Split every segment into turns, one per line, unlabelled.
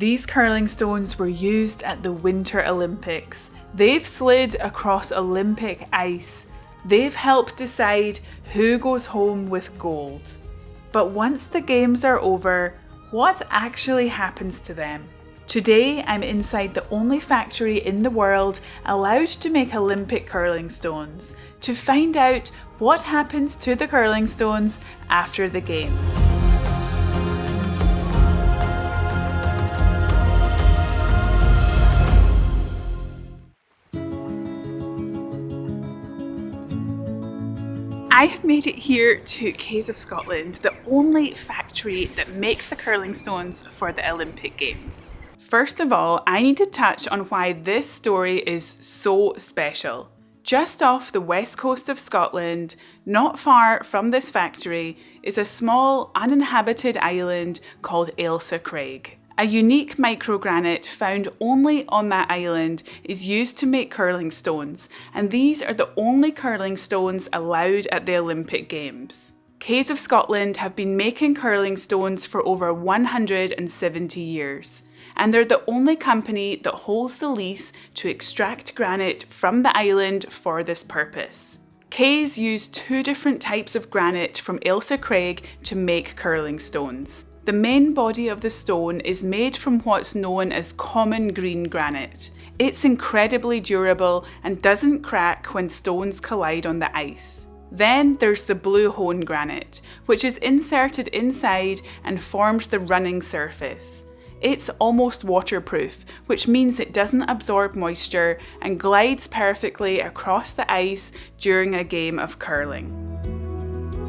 These curling stones were used at the Winter Olympics. They've slid across Olympic ice. They've helped decide who goes home with gold. But once the games are over, what actually happens to them? Today, I'm inside the only factory in the world allowed to make Olympic curling stones to find out what happens to the curling stones after the games. I have made it here to Caves of Scotland, the only factory that makes the curling stones for the Olympic Games. First of all, I need to touch on why this story is so special. Just off the west coast of Scotland, not far from this factory, is a small uninhabited island called Ailsa Craig. A unique microgranite found only on that island is used to make curling stones, and these are the only curling stones allowed at the Olympic Games. Caves of Scotland have been making curling stones for over 170 years, and they're the only company that holds the lease to extract granite from the island for this purpose. Caves use two different types of granite from Ailsa Craig to make curling stones. The main body of the stone is made from what's known as common green granite. It's incredibly durable and doesn't crack when stones collide on the ice. Then there's the blue hone granite, which is inserted inside and forms the running surface. It's almost waterproof, which means it doesn't absorb moisture and glides perfectly across the ice during a game of curling.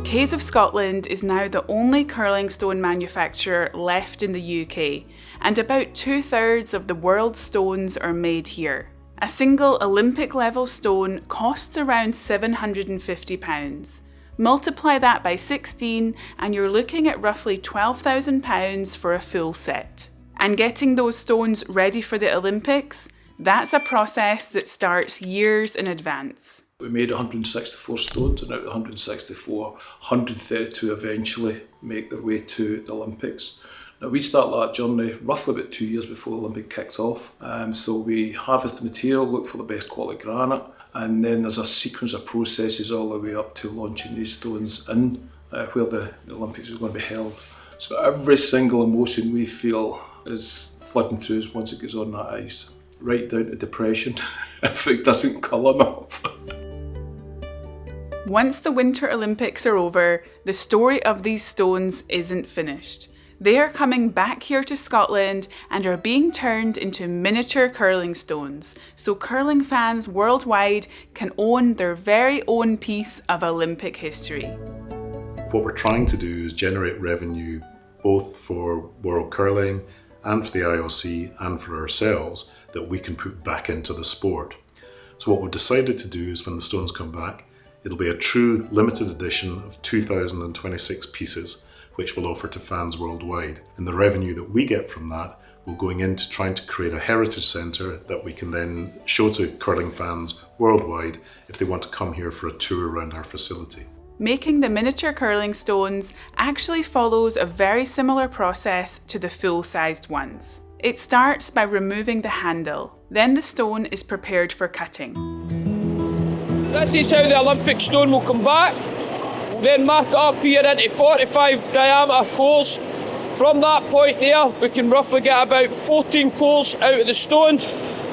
Caves of Scotland is now the only curling stone manufacturer left in the UK, and about 2/3 of the world's stones are made here. A single Olympic level stone costs around £750. Multiply that by 16 and you're looking at roughly £12,000 for a full set. And getting those stones ready for the Olympics, that's a process that starts years in advance.
We made 164 stones, and out of the 164, 132 eventually make their way to the Olympics. Now we start that journey roughly about 2 years before the Olympic kicks off. So we harvest the material, look for the best quality granite, and then there's a sequence of processes all the way up to launching these stones in where the Olympics is going to be held. So every single emotion we feel is flooding through us once it gets on that ice, right down to depression if it doesn't colour enough.
Once the Winter Olympics are over, the story of these stones isn't finished. They are coming back here to Scotland and are being turned into miniature curling stones, so curling fans worldwide can own their very own piece of Olympic history.
What we're trying to do is generate revenue both for World Curling and for the IOC and for ourselves that we can put back into the sport. So what we've decided to do is when the stones come back, it'll be a true limited edition of 2,026 pieces, which we'll offer to fans worldwide. And the revenue that we get from that will go into trying to create a heritage centre that we can then show to curling fans worldwide if they want to come here for a tour around our facility.
Making the miniature curling stones actually follows a very similar process to the full-sized ones. It starts by removing the handle, then the stone is prepared for cutting.
This is how the Olympic stone will come back. We'll then mark it up here into 45 diameter cores. From that point there, we can roughly get about 14 cores out of the stone.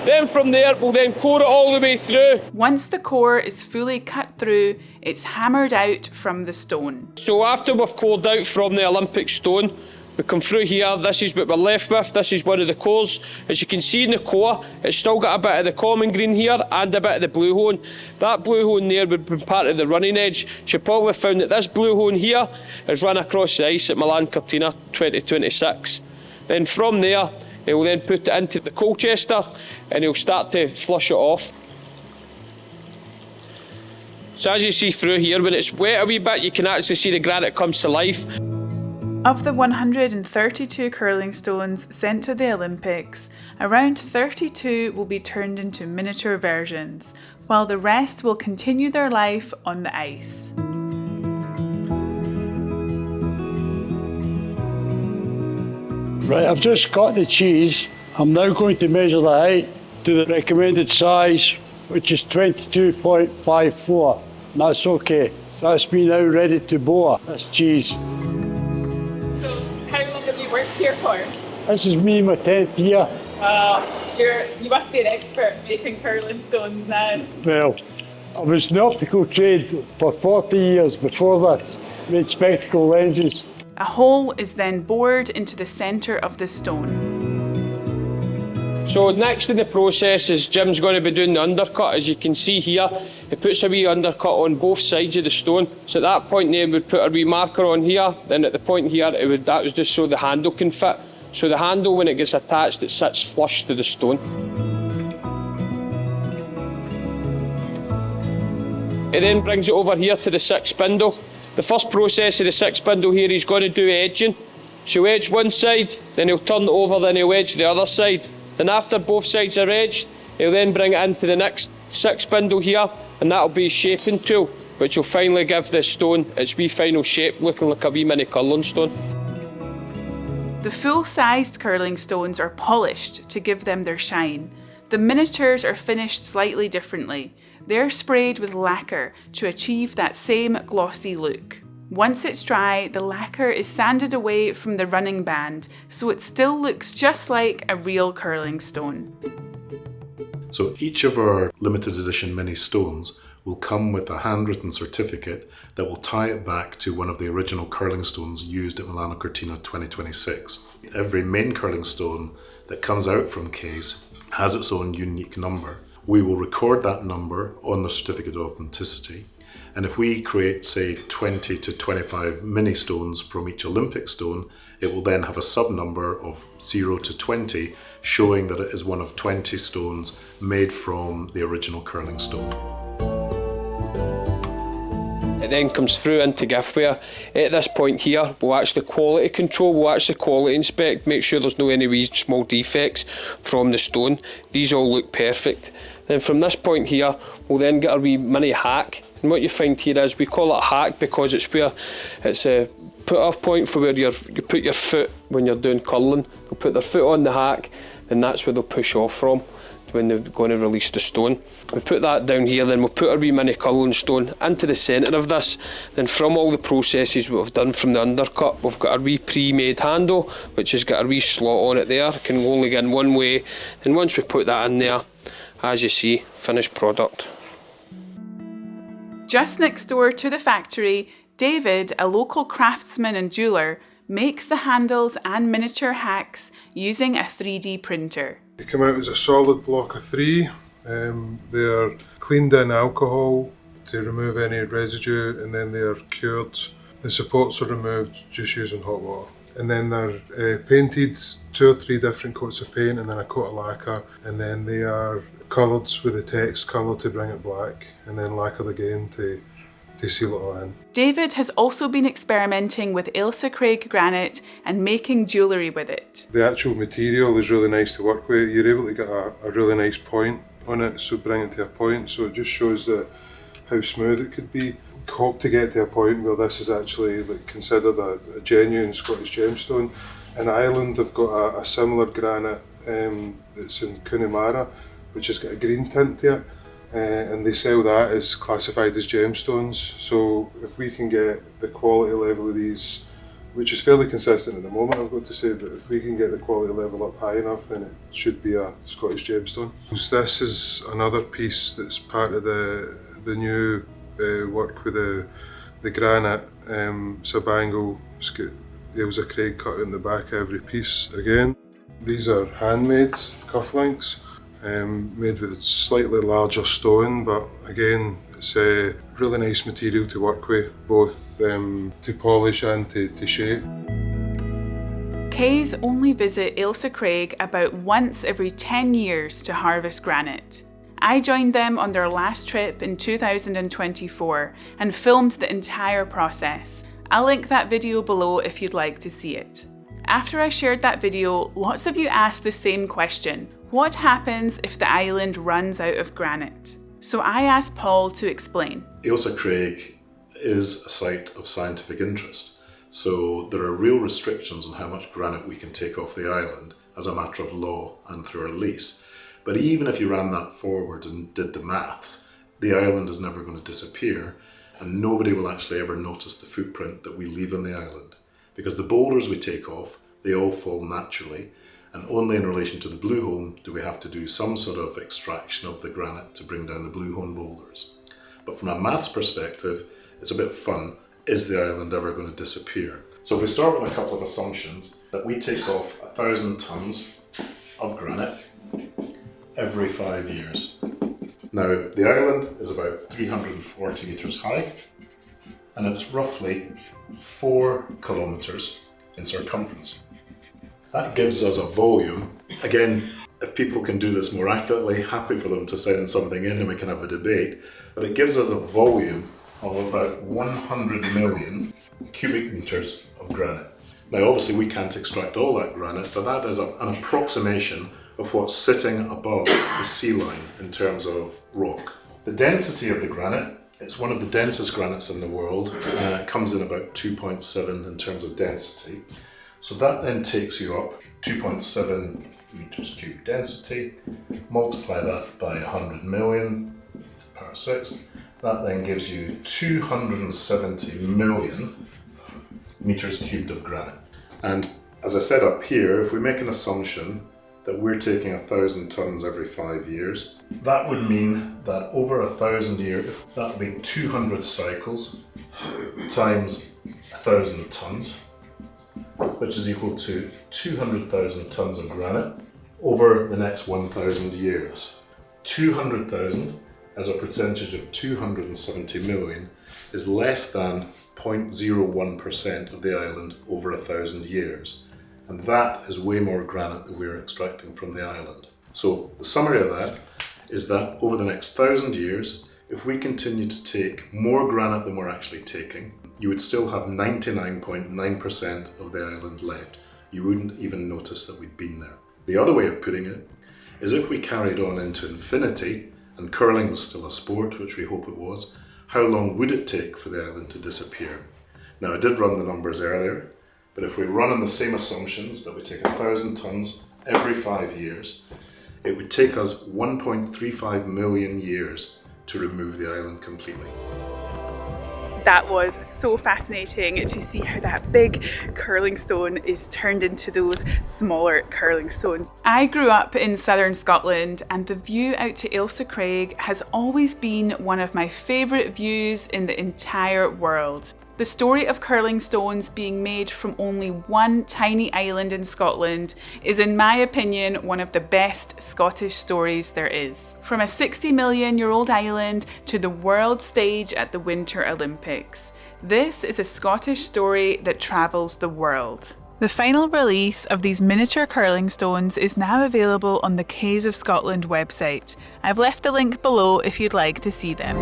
Then from there, we'll then core it all the way through.
Once the core is fully cut through, it's hammered out from the stone.
So after we've cored out from the Olympic stone, we come through here, this is what we're left with, this is one of the cores. As you can see in the core, it's still got a bit of the common green here and a bit of the blue hone. That blue hone there would be part of the running edge. You probably found that this blue hone here is run across the ice at Milano Cortina 2026. Then from there, he'll then put it into the Colchester and he'll start to flush it off. So as you see through here, when it's wet a wee bit, you can actually see the granite comes to life.
Of the 132 curling stones sent to the Olympics, around 32 will be turned into miniature versions, while the rest will continue their life on the ice.
Right, I've just got the cheese. I'm now going to measure the height to the recommended size, which is 22.54. And that's okay. So that's me now ready to bore this cheese.
So how long have you worked here for?
This is me, my 10th year.
You must be an expert making curling stones now.
Well, I was in the optical trade for 40 years before this. Made spectacle lenses.
A hole is then bored into the centre of the stone.
So next in the process is Jim's going to be doing the undercut. As you can see here, he puts a wee undercut on both sides of the stone. So at that point there, he would put a wee marker on here. Then at the point here, that was just so the handle can fit. So the handle, when it gets attached, it sits flush to the stone. He then brings it over here to the 6 spindle. The first process of the 6 spindle here, he's going to do edging. So he'll edge one side, then he'll turn it over, then he'll edge the other side. Then after both sides are edged, he'll then bring it into the next 6 spindle here, and that'll be his shaping tool, which will finally give the stone its wee final shape, looking like a wee mini curling stone.
The full-sized curling stones are polished to give them their shine. The miniatures are finished slightly differently. They're sprayed with lacquer to achieve that same glossy look. Once it's dry, the lacquer is sanded away from the running band, so it still looks just like a real curling stone.
So each of our limited edition mini stones will come with a handwritten certificate that will tie it back to one of the original curling stones used at Milano Cortina 2026. Every main curling stone that comes out from Case has its own unique number. We will record that number on the certificate of authenticity, and if we create, say, 20 to 25 mini stones from each Olympic stone, it will then have a sub-number of 0 to 20, showing that it is one of 20 stones made from the original curling stone.
It then comes through into giftware. At this point here, we'll actually quality control, we'll actually quality inspect, make sure there's no any wee small defects from the stone. These all look perfect. Then from this point here, we'll then get a wee mini hack. And what you find here is, we call it a hack because it's where it's a put-off point for where you put your foot when you're doing curling. They'll put their foot on the hack, and that's where they'll push off from when they're going to release the stone. We put that down here, then we'll put our wee mini curling stone into the centre of this. Then from all the processes we've done from the undercut, we've got our wee pre-made handle, which has got a wee slot on it there, it can only go in one way. And once we put that in there, as you see, finished product.
Just next door to the factory, David, a local craftsman and jeweller, makes the handles and miniature hacks using a 3D printer.
They come out as a solid block of 3. They're cleaned in alcohol to remove any residue, and then they're cured. The supports are removed just using hot water. And then they're painted 2 or 3 different coats of paint and then a coat of lacquer, and then they are coloured with the text colour to bring it black, and then lacquered again to seal it all in.
David has also been experimenting with Ailsa Craig granite and making jewellery with it.
The actual material is really nice to work with. You're able to get a really nice point on it, so bring it to a point, so it just shows how smooth it could be. Hope to get to a point where this is actually considered a genuine Scottish gemstone. In Ireland they've got a similar granite that's in Connemara, which has got a green tint to it. And they sell that as classified as gemstones. So if we can get the quality level of these, which is fairly consistent at the moment, I've got to say, but if we can get the quality level up high enough, then it should be a Scottish gemstone. This is another piece that's part of the new work with the granite. Sabangle, it's got Ailsa Craig cut in the back of every piece again. These are handmade cufflinks. Made with a slightly larger stone, but again it's a really nice material to work with, both to polish and to shape.
Kays only visit Ailsa Craig about once every 10 years to harvest granite. I joined them on their last trip in 2024 and filmed the entire process. I'll link that video below if you'd like to see it. After I shared that video, lots of you asked the same question. What happens if the island runs out of granite? So I asked Paul to explain.
Ailsa Craig is a site of scientific interest. So there are real restrictions on how much granite we can take off the island as a matter of law and through our lease. But even if you ran that forward and did the maths, the island is never going to disappear, and nobody will actually ever notice the footprint that we leave on the island. Because the boulders we take off, they all fall naturally, and only in relation to the blue hole do we have to do some sort of extraction of the granite to bring down the blue hole boulders. But from a maths perspective, it's a bit fun. Is the island ever going to disappear? So if we start with a couple of assumptions, that we take off 1,000 tonnes of granite every 5 years. Now, the island is about 340 metres high, and it's roughly 4 kilometres in circumference. That gives us a volume. Again, if people can do this more accurately, happy for them to send something in and we can have a debate, but it gives us a volume of about 100 million cubic metres of granite. Now, obviously we can't extract all that granite, but that is an approximation of what's sitting above the sea line in terms of rock. The density of the granite, it's one of the densest granites in the world. It comes in about 2.7 in terms of density. So that then takes you up 2.7 meters cubed density, multiply that by 100 million to the power 6. That then gives you 270 million meters cubed of granite. And as I said up here, if we make an assumption that we're taking 1,000 tonnes every 5 years, that would mean that over 1,000 years, that would be 200 cycles times 1,000 tonnes, which is equal to 200,000 tonnes of granite over the next 1,000 years. 200,000 as a percentage of 270 million is less than 0.01% of the island over 1,000 years. And that is way more granite that we're extracting from the island. So the summary of that is that over the next 1,000 years, if we continue to take more granite than we're actually taking, you would still have 99.9% of the island left. You wouldn't even notice that we'd been there. The other way of putting it is if we carried on into infinity and curling was still a sport, which we hope it was, how long would it take for the island to disappear? Now, I did run the numbers earlier, but if we run on the same assumptions that we take 1,000 tonnes every 5 years, it would take us 1.35 million years to remove the island completely.
That was so fascinating to see how that big curling stone is turned into those smaller curling stones. I grew up in southern Scotland, and the view out to Ailsa Craig has always been one of my favourite views in the entire world. The story of curling stones being made from only one tiny island in Scotland is, in my opinion, one of the best Scottish stories there is. From a 60-million-year-old island to the world stage at the Winter Olympics, this is a Scottish story that travels the world. The final release of these miniature curling stones is now available on the Caves of Scotland website. I've left the link below if you'd like to see them.